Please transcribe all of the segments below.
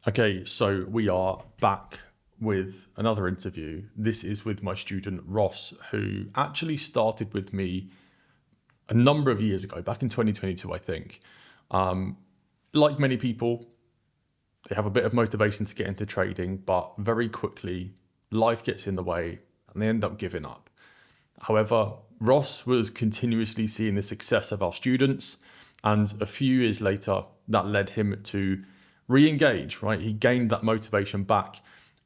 Okay, so we are back with another interview. This is with my student Ross, who actually started with me a number of years ago, back in 2022, I think. Um, like many people, they have a bit of motivation to get into trading, but very quickly life gets in the way and they end up giving up. However, Ross was continuously seeing the success of our students, and a few years later, that led him to re engage, right? He gained that motivation back.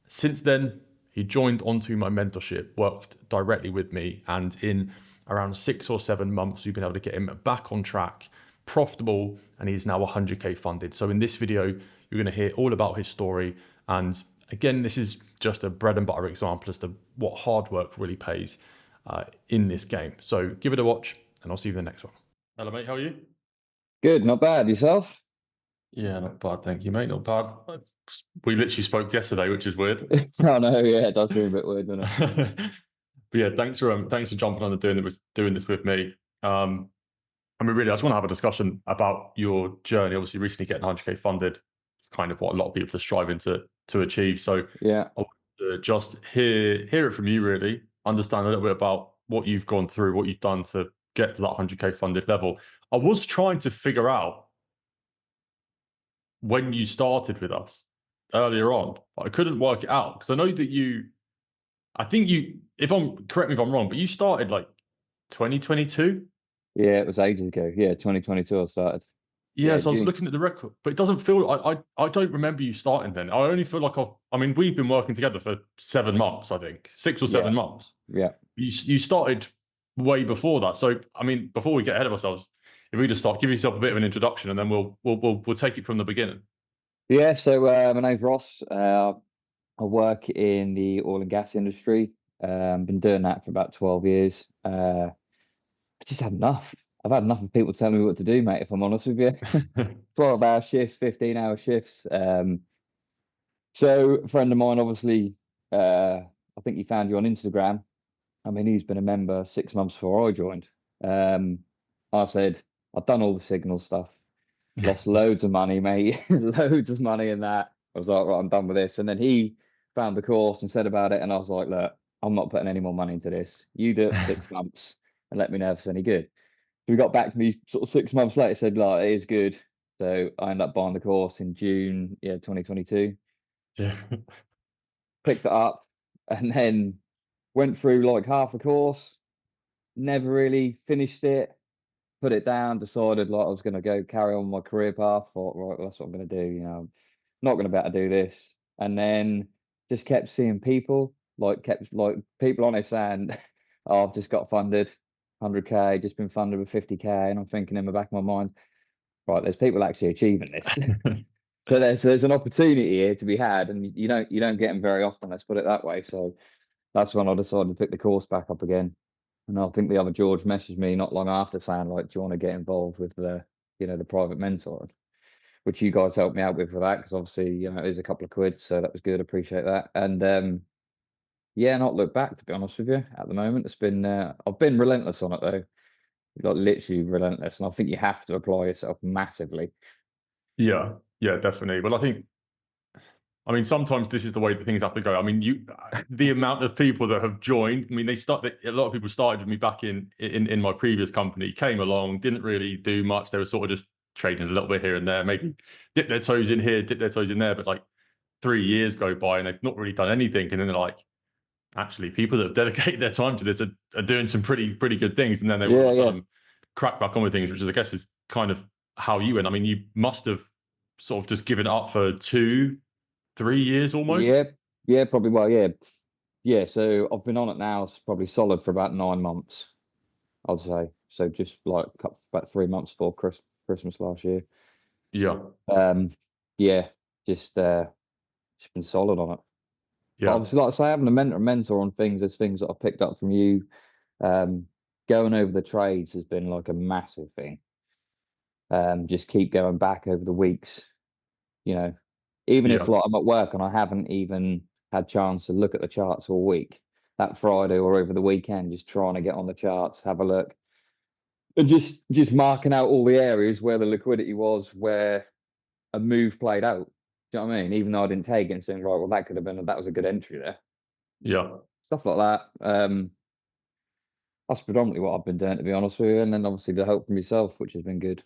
Since then, he joined onto my mentorship, worked directly with me, and in around 6 or 7 months, we've been able to get him back on track, profitable, and he's now 100K funded. So, in this video, you're going to hear all about his story. And again, this is just a bread and butter example as to what hard work really pays in this game. So give it a watch, and I'll see you in the next one. Hello, mate. How are you? Good, not bad. Yourself? Yeah, not bad. Thank you, mate. Not bad. We literally spoke yesterday, which is weird. Oh no, yeah, it does seem a bit weird, doesn't it? But yeah, thanks for jumping on and doing this with me. I mean, really, I just want to have a discussion about your journey. Obviously, recently getting 100K funded. It's kind of what a lot of people are striving to achieve. So Yeah. I want to just hear it from you, really, understand a little bit about what you've gone through, what you've done to get to that 100K funded level. I was trying to figure out when you started with us earlier on, but I couldn't work it out because I know that I think if I'm correct me if I'm wrong, but you started like 2022. Yeah, it was ages ago. Yeah, 2022 I started. Yeah, Yeah, so I was June. looking at the record, but it doesn't feel. I don't remember you starting then. I only feel like I mean, we've been working together for 7 months, I think, six or Yeah, seven months. yeah. You started way before that. So I mean, before we get ahead of ourselves, if we just start, give yourself a bit of an introduction, and then we'll take it from the beginning. Yeah, so my name's Ross. I work in the oil and gas industry. Been doing that for about 12 years. I just had enough. I've had enough of people telling me what to do, mate, if I'm honest with you. 12-hour shifts, 15-hour shifts. So a friend of mine, obviously, I think he found you on Instagram. I mean, he's been a member 6 months before I joined. Um, I said, I've done all the signal stuff, lost loads of money, mate, loads of money in that. I was like, right, I'm done with this. And then he found the course and said about it. And I was like, look, I'm not putting any more money into this. You do it for 6 months and let me know if it's any good. So he got back to me sort of 6 months later, said, like, it is good. So I ended up buying the course in June, yeah, 2022, Yeah. picked it up and then went through like half the course, never really finished it, put it down, decided like I was going to go carry on my career path. Thought, right, well, that's what I'm going to do. Not going to be able to do this. And then just kept seeing people, kept like people on it saying, oh, I've just got funded 100K, just been funded with 50K. And I'm thinking in the back of my mind, right, there's people actually achieving this. So there's an opportunity here to be had, and you don't get them very often. Let's put it that way. So that's when I decided to pick the course back up again. And I think the other George messaged me not long after saying, like, do you want to get involved with the private mentor, which you guys helped me out with for that, because obviously, it is a couple of quid, so that was good. Appreciate that. And yeah, not look back, to be honest with you. At the moment, I've been relentless on it though, like literally relentless. And I think you have to apply yourself massively. Yeah, yeah, definitely. Well, I mean, sometimes this is the way that things have to go. I mean, the amount of people that have joined. I mean, a lot of people started with me back in my previous company, came along, didn't really do much. They were sort of just trading a little bit here and there, maybe dip their toes in here, dip their toes in there. But like 3 years go by and they've not really done anything. And then they're like, actually, people that have dedicated their time to this are doing some pretty good things. And then they all of Yeah, a yeah, sudden crack back on with things, which is, I guess, is kind of how you went. I mean, you must have sort of just given it up for 2, 3 years almost. yeah, yeah. Probably. Well, yeah, yeah. So I've been on it now. It's probably solid for about 9 months, I'd say. So just like about 3 months before Christmas last year. Yeah, Um, yeah, just been solid on it. But yeah, obviously, like I say, having a mentor on things, there's things that I've picked up from you. Um, Going over the trades has been like a massive thing. Just keep going back over the weeks, you know, even if yeah, like I'm at work and I haven't even had chance to look at the charts all week, that Friday or over the weekend, just trying to get on the charts, have a look, and just marking out all the areas where the liquidity was, where a move played out, Do you know what I mean? Even though I didn't take it, and saying, right, well, that was a good entry there. Yeah. Stuff like that. That's predominantly what I've been doing, to be honest with you. And then obviously the help from yourself, which has been good.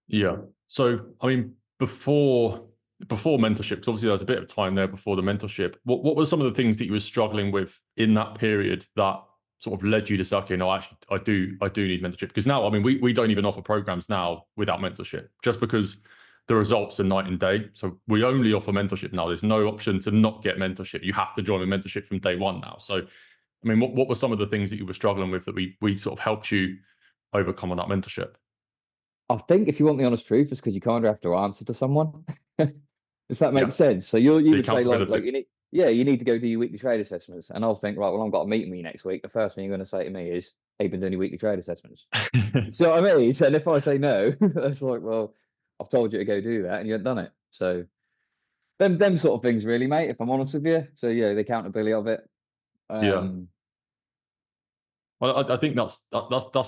Yeah. So, I mean, before mentorship, because obviously there was a bit of time there before the mentorship. What were some of the things that you were struggling with in that period that sort of led you to say, okay, no, actually, I do need mentorship? Because now, I mean, we don't even offer programs now without mentorship, just because the results are night and day. So we only offer mentorship now. There's no option to not get mentorship. You have to join with mentorship from day one now. So, I mean, what were some of the things that you were struggling with that we sort of helped you overcome on that mentorship? I think if you want the honest truth, it's because you kind of have to answer to someone, if that Yeah, makes sense. So you the would say like accountability. you need, yeah, you need to go do your weekly trade assessments, and I'll think, right, well, I've got a meeting with you next week. The first thing you're going to say to me is, "Have you been doing your weekly trade assessments?" So what I mean, and if I say no, that's like, well, I've told you to go do that, and you haven't done it. So them sort of things, really, mate. If I'm honest with you. So yeah, the accountability of it. Yeah. Um, Well, I think that's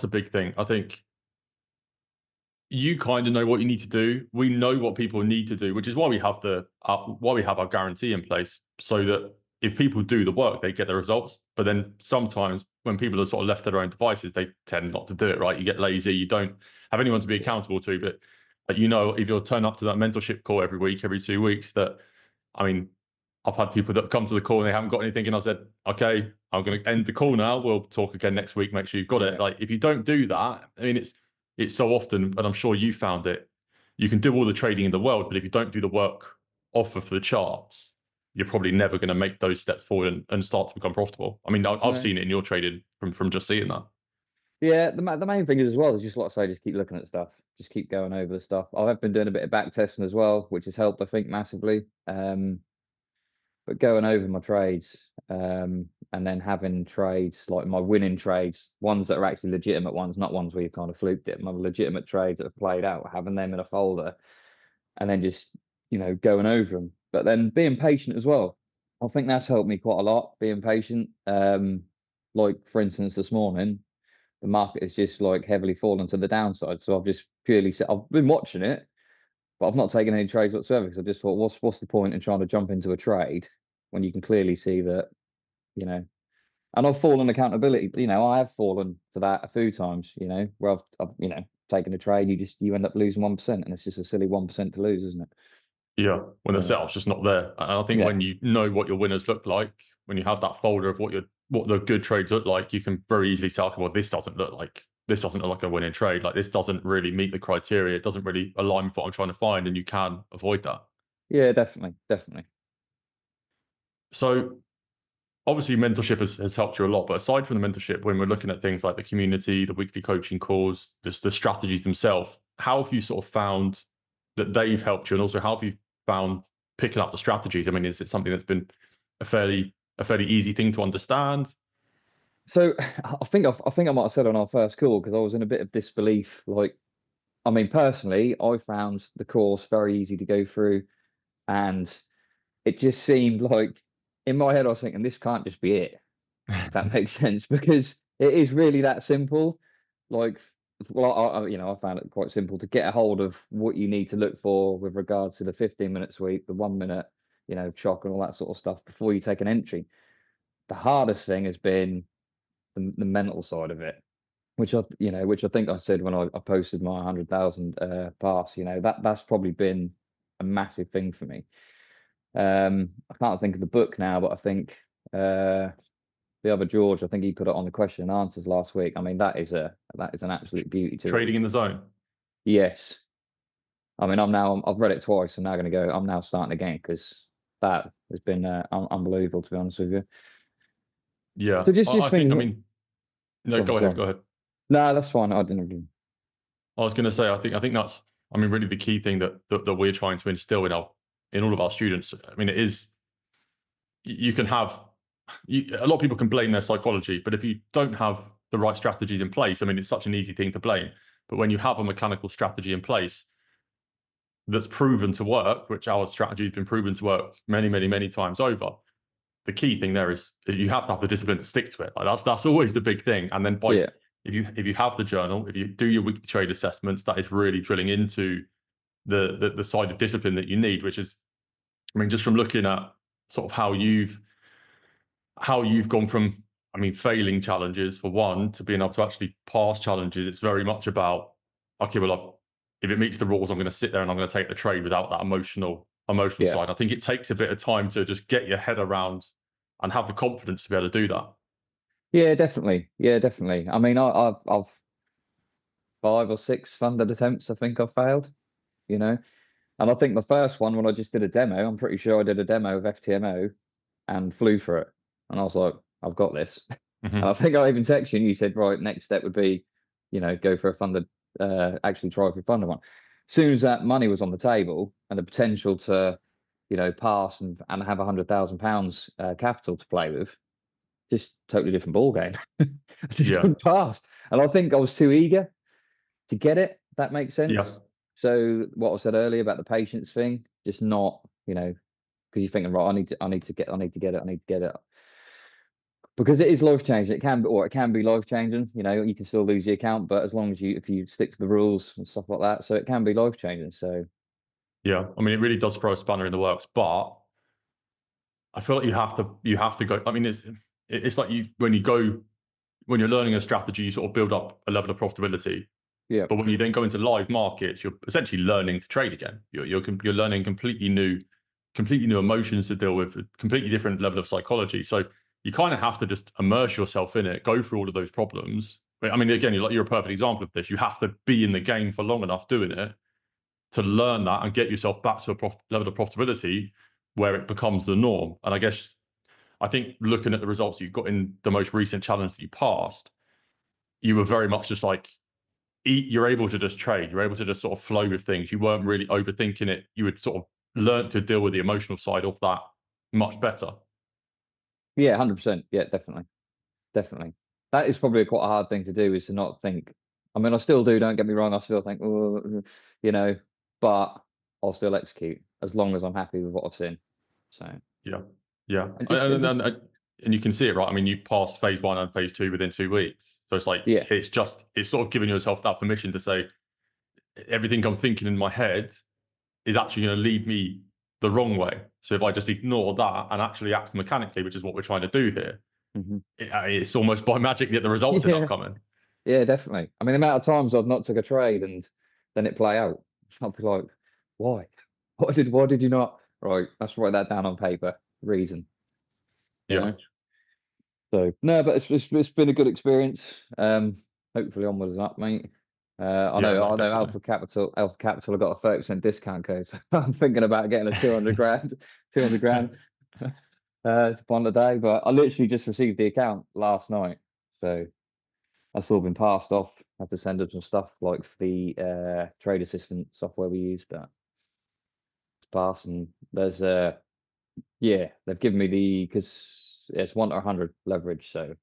a big thing. I think you kind of know what you need to do. We know what people need to do, which is why we have our guarantee in place, so that if people do the work, they get the results. But then sometimes when people are sort of left to their own devices, they tend not to do it. Right? You get lazy. You don't have anyone to be accountable to. But you know, if you'll turn up to that mentorship call every week, every 2 weeks, that I mean, I've had people that have come to the call and they haven't got anything, and I said, okay, I'm going to end the call now. We'll talk again next week. Make sure you've got it. yeah, Like if you don't do that, I mean, it's so often, and I'm sure you found it. You can do all the trading in the world, but if you don't do the work offer for the charts, you're probably never going to make those steps forward and start to become profitable. I mean, I've no. seen it in your trading from just seeing that. Yeah, the main thing is as well is just like I say, just keep looking at stuff, just keep going over the stuff. I have been doing a bit of back testing as well, which has helped, I think, massively. But going over my trades, and then having trades like my winning trades, ones that are actually legitimate ones, not ones where you kind of fluked it, my legitimate trades that have played out, having them in a folder, and then just going over them. But then being patient as well. I think that's helped me quite a lot. Being patient. Like for instance, this morning the market has just like heavily fallen to the downside. So I've just purely said I've been watching it, but I've not taken any trades whatsoever because I just thought, what's the point in trying to jump into a trade when you can clearly see that, you know, and I've fallen accountability. I have fallen to that a few times, where I've taken a trade, you end up losing 1%, and it's just a silly 1% to lose, isn't it? Yeah, when the So setup's just not there. And I think yeah, when you know what your winners look like, when you have that folder of what the good trades look like, you can very easily say, okay, well, this doesn't look like a winning trade. Like this doesn't really meet the criteria. It doesn't really align with what I'm trying to find, and you can avoid that. yeah, definitely, definitely. So obviously mentorship has helped you a lot, but aside from the mentorship, when we're looking at things like the community, the weekly coaching calls, just the strategies themselves, how have you sort of found that they've helped you, and also how have you found picking up the strategies? I mean, is it something that's been a fairly easy thing to understand? So I think I might have said on our first call because I was in a bit of disbelief. Like, I mean, personally, I found the course very easy to go through, and it just seemed like in my head I was thinking this can't just be it, if that makes sense, because it is really that simple. Like, well, I found it quite simple to get a hold of what you need to look for with regards to the 15-minute sweep, the 1 minute, shock and all that sort of stuff before you take an entry. The hardest thing has been the mental side of it, which I think I said when I posted my 100,000 pass. That's probably been a massive thing for me. I can't think of the book now, but I think the other George, I think he put it on the question and answers last week. I mean, that is an absolute beauty to it. Trading in the zone. Yes, I mean, I've read it twice. I'm now going to go. I'm now starting again because that has been unbelievable, to be honest with you. Yeah, So just I just think. things. I mean, no, Go on, go ahead. sorry. Go ahead. No, that's fine. I didn't. I was going to say, I think that's, I mean, really the key thing that we're trying to instill in all of our students. I mean, it is, you can have a lot of people can blame their psychology, but if you don't have the right strategies in place, I mean, it's such an easy thing to blame. But when you have a mechanical strategy in place that's proven to work, which our strategy has been proven to work many, many, many times over, the key thing there is you have to have the discipline to stick to it. Like that's always the big thing. And then Yeah, if you have the journal, if you do your weekly trade assessments, that is really drilling into the side of discipline that you need, which is I mean, just from looking at sort of how you've gone from, I mean, failing challenges for one to being able to actually pass challenges. It's very much about, okay, well, if it meets the rules, I'm going to sit there and I'm going to take the trade without that emotional Yeah. side. I think it takes a bit of time to just get your head around and have the confidence to be able to do that. Yeah, definitely. Yeah, definitely. I mean, I've 5 or 6 funded attempts I think I've failed, you know. And I think the first one when I just did a demo, I'm pretty sure I did a demo of FTMO and flew for it. And I was like, I've got this. And I Mm-hmm. think I even texted you and you said, right, next step would be, go for a funded, actually try for a funded one. As soon as that money was on the table and the potential to, pass and have £100,000 capital to play with, just totally different ball game. I just Yeah, couldn't pass. And I think I was too eager to get it. If that makes yeah, sense. So what I said earlier about the patience thing, just not, because you're thinking, right, I need to get it, I need to get it. Because it is life changing. It can be life changing. You can still lose the account, but as long as if you stick to the rules and stuff like that, so it can be life changing. So yeah. I mean, it really does throw a spanner in the works, but I feel like you have to go. I mean, it's like when you're learning a strategy, you sort of build up a level of profitability. yeah, But when you then go into live markets, you're essentially learning to trade again. You're learning completely new emotions to deal with, a completely different level of psychology. So you kind of have to just immerse yourself in it, go through all of those problems. I mean, again, you're a perfect example of this. You have to be in the game for long enough doing it to learn that and get yourself back to a level of profitability where it becomes the norm. And I think looking at the results you got in the most recent challenge that you passed, you were very much just like you're able to just trade. You're able to just sort of flow with things. You weren't really overthinking it. You would sort of learn to deal with the emotional side of that much better. yeah, 100%. Yeah, definitely, definitely. That is probably quite a hard thing to do, is to not think. I mean, I still do. Don't get me wrong. I still think, oh, you know, but I'll still execute as long as I'm happy with what I've seen. So Yeah, yeah, and and you can see it, right? I mean, you passed phase one and phase two within 2 weeks, so it's like yeah, it's sort of giving yourself that permission to say everything I'm thinking in my head is actually going to lead me the wrong way. So if I just ignore that and actually act mechanically, which is what we're trying to do here, hmm it's almost by magic that the results end up yeah. coming. Yeah, definitely. I mean, the amount of times I've not took a trade and then it play out, I'll be like, why? Why did you not? Right, let's write that down on paper. Reason, you Yeah, know. So no, but it's been a good experience. Hopefully onwards and up, mate. yeah, no, I know definitely. Alpha Capital have got a 30% discount code. So I'm thinking about getting a 200 grand, 200 grand on the day. But I literally just received the account last night, so that's all been passed off. I have to send them some stuff like the trade assistant software we use, but it's passed. And there's yeah, they've given me because it's 1 to 100 leverage, so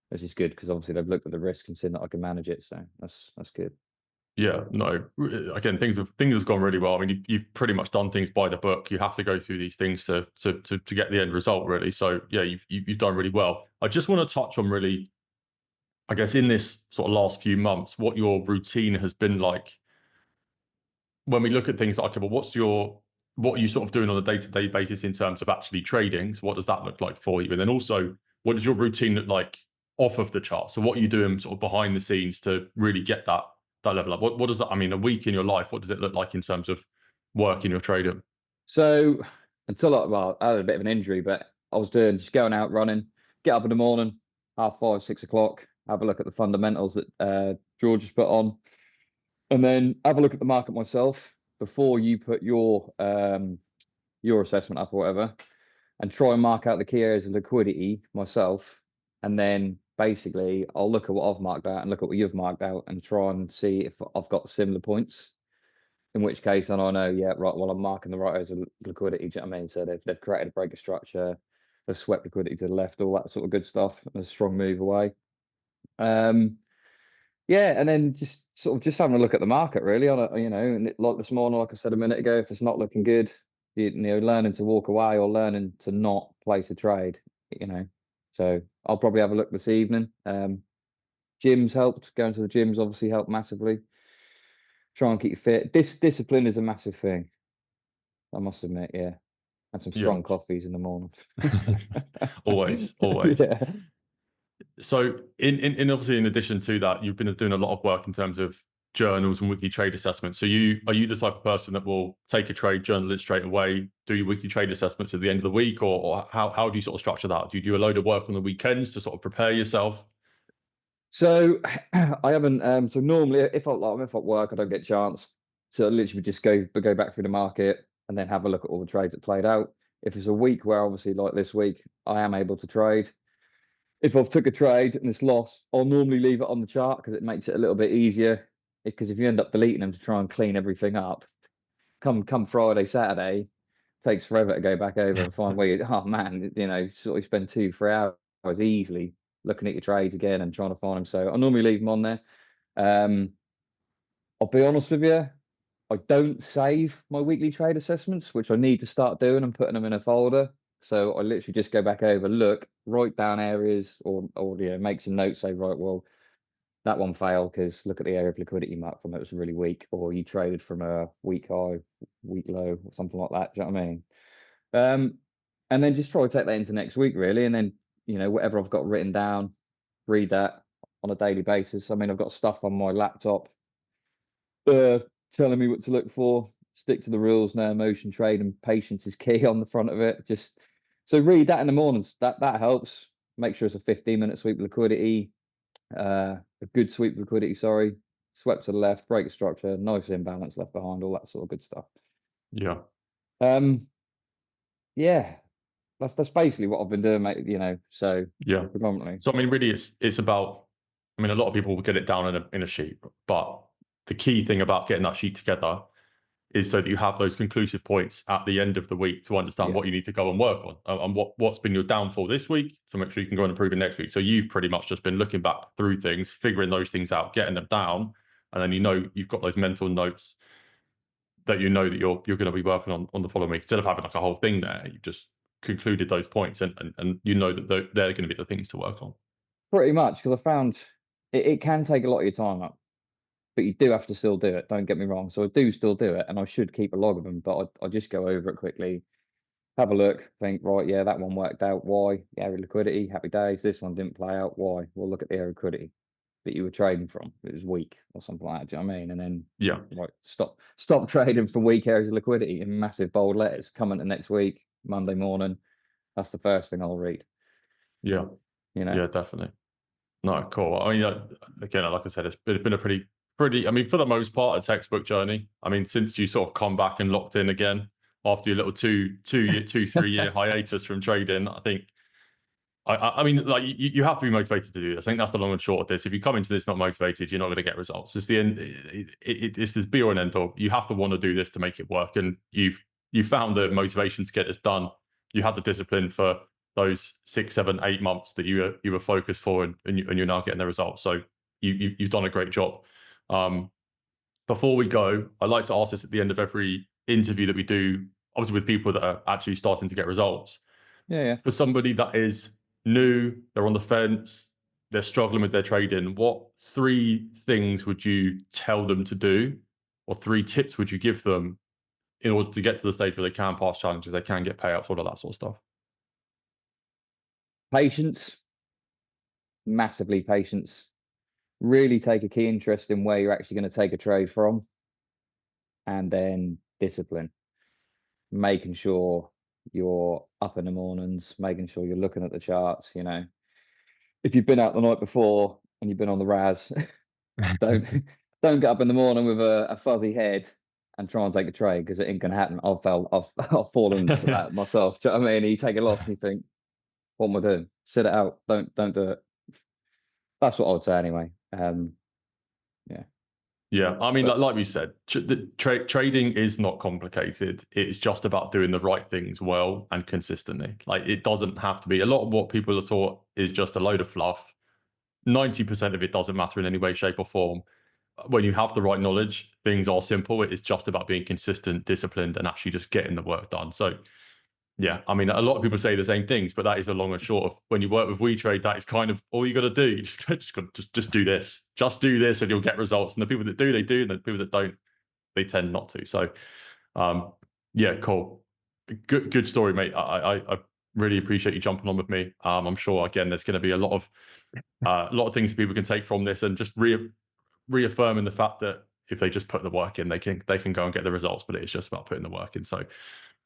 which is good because obviously they've looked at the risk and seen that I can manage it, so that's good. Yeah, no. Again, things have gone really well. I mean, you've pretty much done things by the book. You have to go through these things to get the end result, really. So yeah, you've done really well. I just want to touch on really, I guess, in this sort of last few months, what your routine has been like when we look at things like, well, what are you sort of doing on a day-to-day basis in terms of actually trading? So what does that look like for you? And then also, what does your routine look like off of the chart? So what are you doing sort of behind the scenes to really get that level up? What does that, I mean, a week in your life, what does it look like in terms of work in your trading? So until I had a bit of an injury, but I was doing just going out running, get up in the morning, 5:30, 6 o'clock, have a look at the fundamentals that George has put on, and then have a look at the market myself before you put your assessment up or whatever, and try and mark out the key areas of liquidity myself. And then basically I'll look at what I've marked out and look at what you've marked out and try and see if I've got similar points. In which case, then I know, yeah, right, well, I'm marking the right areas of liquidity. Do you know what I mean? So they've created a breaker structure, they've swept liquidity to the left, all that sort of good stuff. A strong move away. Um, yeah, and then just sort of just having a look at the market really on it, and like this morning, like I said a minute ago, if it's not looking good, learning to walk away or learning to not place a trade, you know. So I'll probably have a look this evening. Gyms helped. Going to the gyms obviously helped massively. Try and keep fit. Discipline is a massive thing, I must admit, yeah. and some Yeah. strong coffees in the morning. Always, always. Yeah. So in obviously in addition to that, you've been doing a lot of work in terms of journals and weekly trade assessments. So are you the type of person that will take a trade, journal it straight away, do your weekly trade assessments at the end of the week, or how do you sort of structure that? Do you do a load of work on the weekends to sort of prepare yourself? So I haven't. So normally, if I'm at work, I don't get a chance. So I literally just go back through the market and then have a look at all the trades that played out. If it's a week where obviously like this week, I am able to trade. If I've took a trade and it's lost, I'll normally leave it on the chart because it makes it a little bit easier. Because if you end up deleting them to try and clean everything up, come Friday, Saturday, takes forever to go back over and find where you. Oh man, sort of spend 2-3 hours easily looking at your trades again and trying to find them. So I normally leave them on there. Um, I'll be honest with you, I don't save my weekly trade assessments, which I need to start doing and putting them in a folder. So I literally just go back over, look, write down areas, or make some notes. Say, right, well, that one failed because look at the area of liquidity mark from it was really weak, or you traded from a weak high, weak low, or something like that. Do you know what I mean? And then just try to take that into next week, really, and then whatever I've got written down, read that on a daily basis. I mean, I've got stuff on my laptop telling me what to look for. Stick to the rules, no emotion, trade, and patience is key on the front of it. Just so read that in the mornings. That helps. Make sure it's a 15-minute sweep of liquidity, a good sweep of liquidity. Sorry, swept to the left, break of structure, nice imbalance left behind, all that sort of good stuff. Yeah. Um, yeah, that's basically what I've been doing, mate. So Yeah. predominantly. So I mean, really, it's about. I mean, a lot of people will get it down in a sheet, but the key thing about getting that sheet together is so that you have those conclusive points at the end of the week to understand Yeah, what you need to go and work on, and what's been your downfall this week to make sure you can go and improve it next week. So you've pretty much just been looking back through things, figuring those things out, getting them down, and then you've got those mental notes that that you're going to be working on the following week. Instead of having like a whole thing there, you've just concluded those points, and that they're going to be the things to work on. pretty much, because I found it can take a lot of your time up, but you do have to still do it. Don't get me wrong. So I do still do it, and I should keep a log of them, but I just go over it quickly, have a look, think, right, yeah, that one worked out. Why? The area of liquidity, happy days. This one didn't play out. Why? We'll look at the area of liquidity that you were trading from. It was weak or something like that. Do you know what I mean? And then Yeah, right, stop trading from weak areas of liquidity in massive bold letters. Coming to next week, Monday morning. That's the first thing I'll read. yeah, You know. yeah, definitely. No, cool. I mean, again, like I said, it's been a pretty. I mean, for the most part, a textbook journey. I mean, since you sort of come back and locked in again after your little 3 year hiatus from trading, I think. I mean, like you have to be motivated to do this. I think that's the long and short of this. If you come into this not motivated, you're not going to get results. It's the end. It's this be all and end all. You have to want to do this to make it work, and you found the motivation to get this done. You had the discipline for those 6, 7, 8 months that you were focused for, and you're now getting the results. So you've done a great job. Before we go, I like to ask this at the end of every interview that we do, obviously with people that are actually starting to get results. Yeah. For somebody that is new, they're on the fence, they're struggling with their trading, what 3 things would you tell them to do, or 3 tips would you give them in order to get to the stage where they can pass challenges, they can get payouts, all of that sort of stuff? Patience, massively patience. Really take a key interest in where you're actually going to take a trade from, and then discipline. Making sure you're up in the mornings, making sure you're looking at the charts. If you've been out the night before and you've been on the RAS, don't don't get up in the morning with a fuzzy head and try and take a trade, because it ain't gonna happen. I've fallen to that myself. Do you know what I mean? You take a loss and you think, what am I doing? Sit it out. Don't do it. That's what I would say anyway. Yeah. Yeah, I mean, But like we said, trading is not complicated. It's just about doing the right things well and consistently. Like, it doesn't have to be. A lot of what people are taught is just a load of fluff. 90% of it doesn't matter in any way, shape, or form. When you have the right knowledge, things are simple. It's just about being consistent, disciplined, and actually just getting the work done. So, yeah, I mean, a lot of people say the same things, but that is the long and short of when you work with WeTrade. That is kind of all you got to do. You just do this. Just do this, and you'll get results. And the people that do, they do. And the people that don't, they tend not to. So, yeah, cool. Good story, mate. I really appreciate you jumping on with me. I'm sure again there's going to be a lot of things that people can take from this, and just reaffirming the fact that if they just put the work in, they can go and get the results. But it's just about putting the work in. So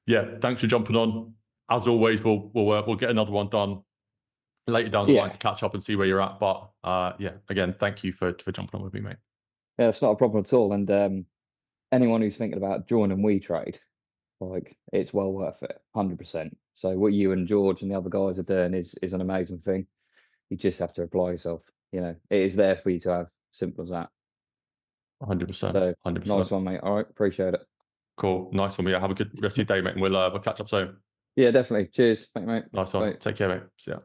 yeah, thanks for jumping on. As always, we'll get another one done later down the line Yeah, to catch up and see where you're at. But yeah, again, thank you for jumping on with me, mate. yeah, it's not a problem at all. And anyone who's thinking about joining WeTrade, like it's well worth it, 100%. So what you and George and the other guys are doing is an amazing thing. You just have to apply yourself. You know, it is there for you to have. Simple as that. 100%, So 100%. nice one, mate. All right, appreciate it. Cool, nice one. Yeah, have a good rest of your day, mate. And we'll catch up soon. Yeah, definitely. Cheers. Thank you, mate. Nice one. Bye. Take care, mate. See ya.